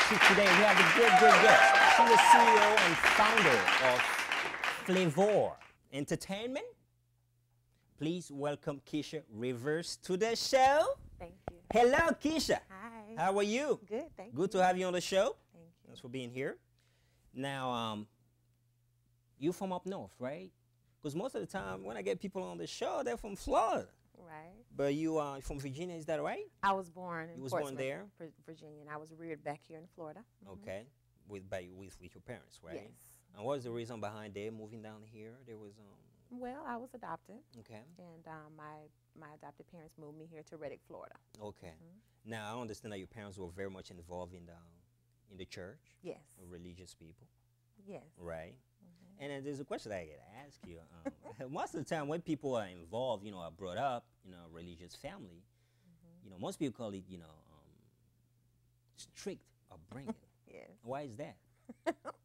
Today we have a great guest. She's the CEO and founder of Flavor Entertainment. Please welcome Keisha Rivers to the show. Thank you. Hello, Keisha. Hi. How are you? Good, thank you. Good to have you on the show. Thank you. Thanks for being here. Now, you from up north, right? Because most of the time when I get people on the show, they're from Florida. Right. But you are from Virginia, is that right? I was born in You was born Portsmouth, there? Virginia, and I was reared back here in Florida. Okay. With your parents, right? Yes. And what was the reason behind their moving down here? There was Well, I was adopted, okay. and my adopted parents moved me here to Reddick, Florida. Okay. Now I understand that your parents were very much involved in the church. Yes. Religious people, Yes. right? And then there's a question I get to ask you. Most of the time when people are involved, are brought up in a religious family, most people call it, strict upbringing. Yes. Why is that?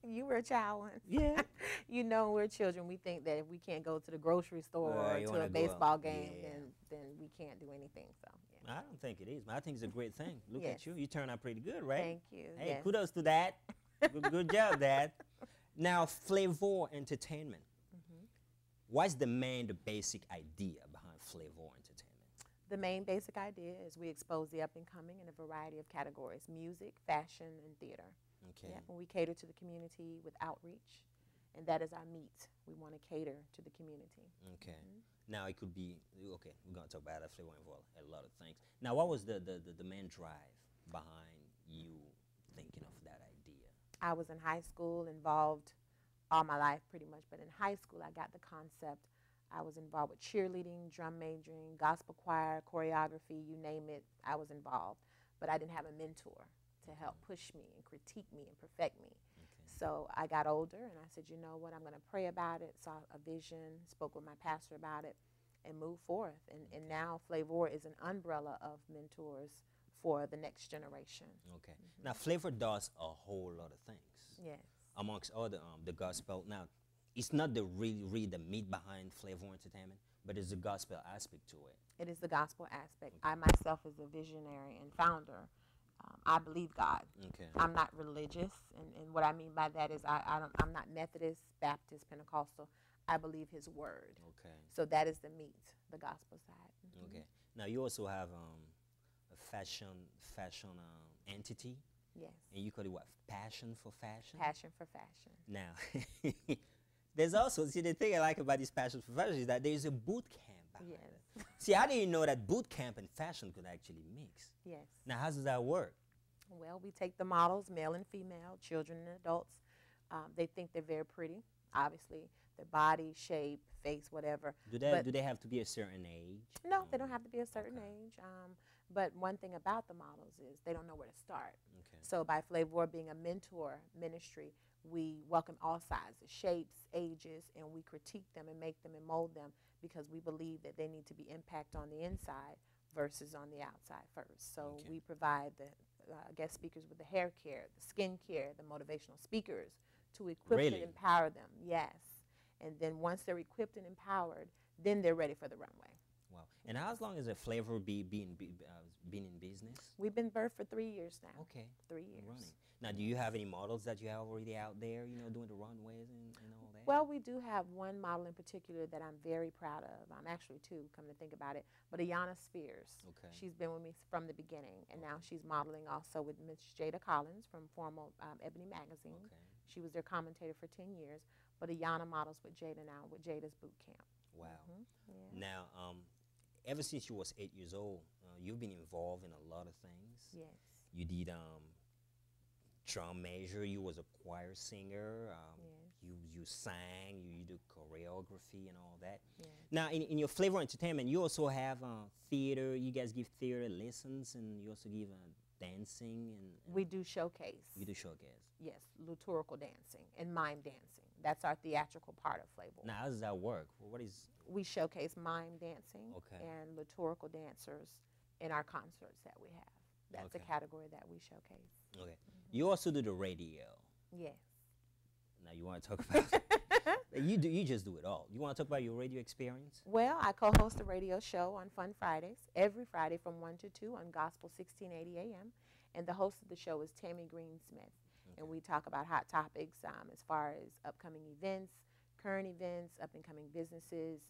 You were a child once. Yeah. We're children. We think that if we can't go to the grocery store You or wanna to a go baseball out. game, Yeah. then we can't do anything. So, yeah. I don't think it is. I think it's a great thing. Look Yes. at you. You turned out pretty good, right? Thank you. Hey, Yes. kudos to that. Good job, Dad. Now, Flavor Entertainment. What's the basic idea behind Flavor Entertainment? The main basic idea is we expose the up-and-coming in a variety of categories: music, fashion, and theater. Okay. Yeah, and we cater to the community with outreach, and that is our meat. We want to cater to the community. Okay. Now, it could be, okay, we're going to talk about that. Flavor involved a lot of things. Now, what was the main drive behind you thinking of that idea? I was in high school, involved all my life pretty much, but in high school I got the concept. I was involved with cheerleading, drum majoring, gospel choir, choreography, you name it, I was involved. But I didn't have a mentor to help push me and critique me and perfect me. So I got older and I said, you know what, I'm going to pray about it, saw a vision, spoke with my pastor about it, and moved forth. And now Flavor is an umbrella of mentors for the next generation. Okay. Now, Flavor does a whole lot of things. Yes. Amongst all the gospel. Now, it's not the really the meat behind Flavor Entertainment, but it's the gospel aspect to it. It is the gospel aspect. I myself, as a visionary and founder, I believe God. Okay. I'm not religious, and what I mean by that is I'm not Methodist, Baptist, Pentecostal. I believe His word. Okay. So that is the meat, the gospel side. Okay. Now, you also have a fashion entity. Yes. And you call it what? Passion for fashion? Passion for fashion. Now, there's also, see, the thing I like about this passion for fashion is that there's a boot camp behind it. Yes. See, I didn't know that boot camp and fashion could actually mix. Yes. Now, how does that work? Well, we take the models, male and female, children and adults. They think they're very pretty, obviously. Their body, shape, face, whatever. Do they have to be a certain age? No, they don't have to be a certain Okay. age. But one thing about the models is they don't know where to start. Okay. So by Flavor being a mentor ministry, we welcome all sizes, shapes, ages, and we critique them and make them and mold them because we believe that they need to be impact on the inside versus on the outside first. So Okay. we provide the guest speakers with the hair care, the skin care, the motivational speakers to equip Really? and empower them. Yes. And then once they're equipped and empowered, then they're ready for the runway. Wow. And how long has a Flavor been in business? We've been birthed for 3 years now. Okay. 3 years. Running. Now, do you have any models that you have already out there, doing the runways and all that? Well, we do have one model in particular that I'm very proud of. I'm actually two, come to think about it. But Ayanna Spears. Okay. She's been with me from the beginning, and now she's modeling also with Miss Jada Collins from former Ebony Magazine. Okay. She was their commentator for 10 years. But Ayanna models with Jada now, with Jada's boot camp. Wow. Yeah. Now, ever since you was 8 years old, you've been involved in a lot of things. Yes. You did drum major. You was a choir singer. Yes. You sang. You did choreography and all that. Yes. Now, in your Flavor Entertainment, you also have theater. You guys give theater lessons, and you also give dancing and We do showcase. you do showcase. Yes, liturgical dancing and mime dancing. That's our theatrical part of Flavor. Now, how does that work? What is? We showcase mime dancing Okay. and liturgical dancers in our concerts that we have. That's Okay. a category that we showcase. Okay. You also do the radio. Yes. Now, you want to talk about? You just do it all. You want to talk about your radio experience? Well, I co-host a radio show on Fun Fridays, every Friday from 1 to 2 on Gospel 1680 AM. And the host of the show is Tammy Green Smith. And we talk about hot topics as far as upcoming events, current events, up-and-coming businesses,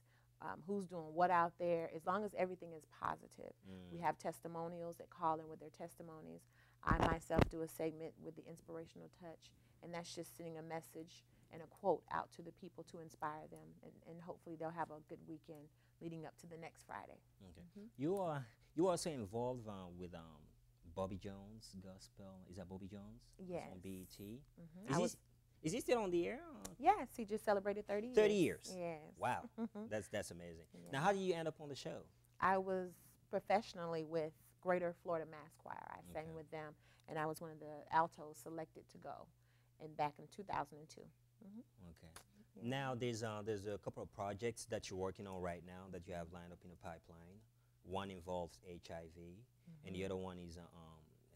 who's doing what out there, as long as everything is positive. We have testimonials that call in with their testimonies. I myself do a segment with the inspirational touch, and that's just sending a message and a quote out to the people to inspire them, and hopefully they'll have a good weekend leading up to the next Friday. Okay. You also involved with Bobby Jones Gospel. Is that Bobby Jones? Yes. On BET. Is he still on the air? Yes, he just celebrated 30 years. 30 years. Yes. Wow. That's amazing. Yeah. Now, how did you end up on the show? I was professionally with Greater Florida Mass Choir. I sang with them, and I was one of the altos selected to go, and back in 2002. Okay. Yeah. Now, there's a couple of projects that you're working on right now that you have lined up in the pipeline. One involves HIV, and the other one is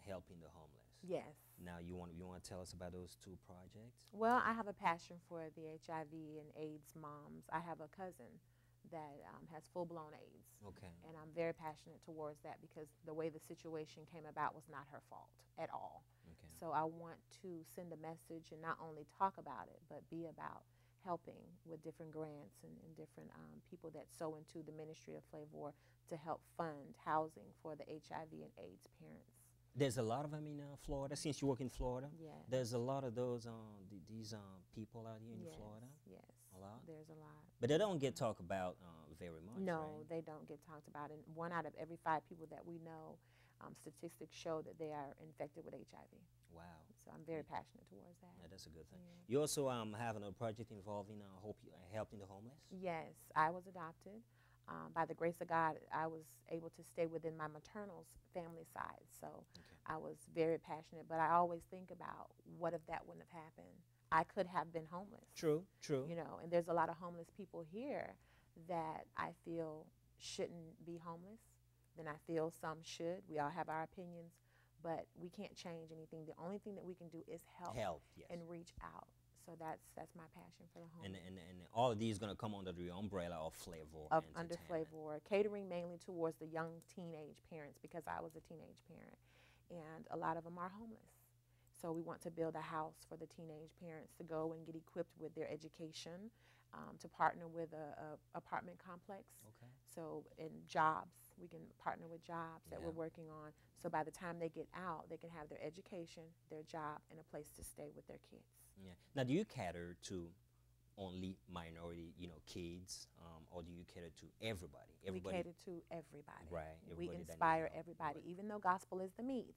helping the homeless. Yes. Now, you want to tell us about those two projects? Well, I have a passion for the HIV and AIDS moms. I have a cousin that has full-blown AIDS. Okay. And I'm very passionate towards that because the way the situation came about was not her fault at all. Okay. So I want to send a message and not only talk about it, but be about helping with different grants and different people that sow into the ministry of Flavor to help fund housing for the HIV and AIDS parents. There's a lot of them in Florida. Since you work in Florida, there's a lot of those these people out here in Florida. Yes, a lot. There's a lot. But they don't get talked about very much. No, right? They don't get talked about. And 1 out of every 5 people that we know, statistics show that they are infected with HIV. Wow. So I'm very passionate towards that. Yeah, that's a good thing. Yeah. You also have a project involving helping the homeless. Yes, I was adopted. By the grace of God, I was able to stay within my maternal family side. So I was very passionate, but I always think about what if that wouldn't have happened? I could have been homeless. True. You know, and there's a lot of homeless people here that I feel shouldn't be homeless. Then I feel some should. We all have our opinions, but we can't change anything. The only thing that we can do is help Yes. and reach out. So that's my passion for the home. And all of these going to come under the umbrella of Flavor. Under Flavor, catering mainly towards the young teenage parents because I was a teenage parent, and a lot of them are homeless. So we want to build a house for the teenage parents to go and get equipped with their education, to partner with a apartment complex. Okay. So in jobs, we can partner with jobs that we're working on. So by the time they get out, they can have their education, their job, and a place to stay with their kids. Yeah. Now, do you cater to only minority, kids, or do you cater to everybody? We cater to everybody. Right. We inspire everybody, even though gospel is the meat,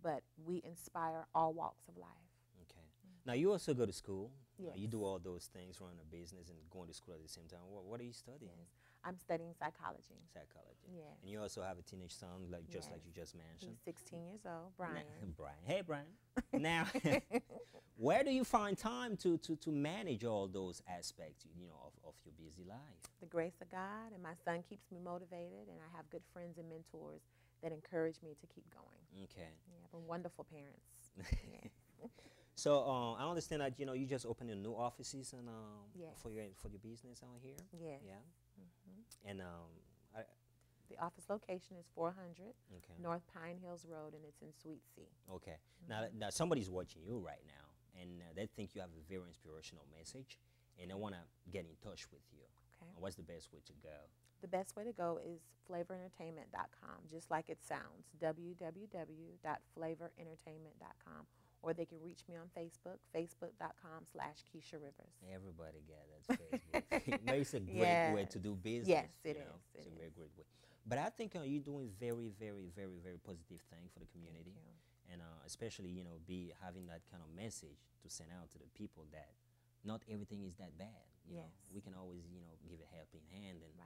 but we inspire all walks of life. Okay. Now, you also go to school. Yes. You do all those things, running a business and going to school at the same time. What are you studying? Yes. I'm studying psychology. Psychology. Yes. And you also have a teenage son, like just like you just mentioned. He's 16 years old, Brian. Brian. Hey, Brian. Now, where do you find time to manage all those aspects, of your busy life? The grace of God, and my son keeps me motivated, and I have good friends and mentors that encourage me to keep going. Okay. Yeah, but wonderful parents. Yeah. So I understand that you just opened new offices and for your business out here. Yes. Yeah. And the office location is 400 North Pine Hills Road, and it's in Suite C. Okay. Now somebody's watching you right now, and they think you have a very inspirational message, and they want to get in touch with you. Okay. What's the best way to go? The best way to go is flavorentertainment.com, just like it sounds, www.flavorentertainment.com. Or they can reach me on Facebook, facebook.com/Keisha Rivers. Everybody get it. Facebook. It's a great way to do business. Yes, it is. It's a very great way. But I think you're doing very, very, very, very positive thing for the community. And especially, be having that kind of message to send out to the people that not everything is that bad. You know, we can always, give a helping hand and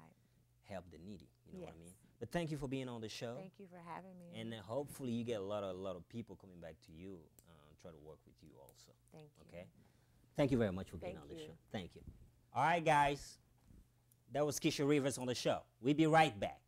help the needy. You know what I mean? But thank you for being on the show. Thank you for having me. And hopefully you get a lot of people coming back to you, try to work with you also. Thank you. Okay? Thank you very much for being on the show. Thank you. All right, guys. That was Keisha Rivers on the show. We'll be right back.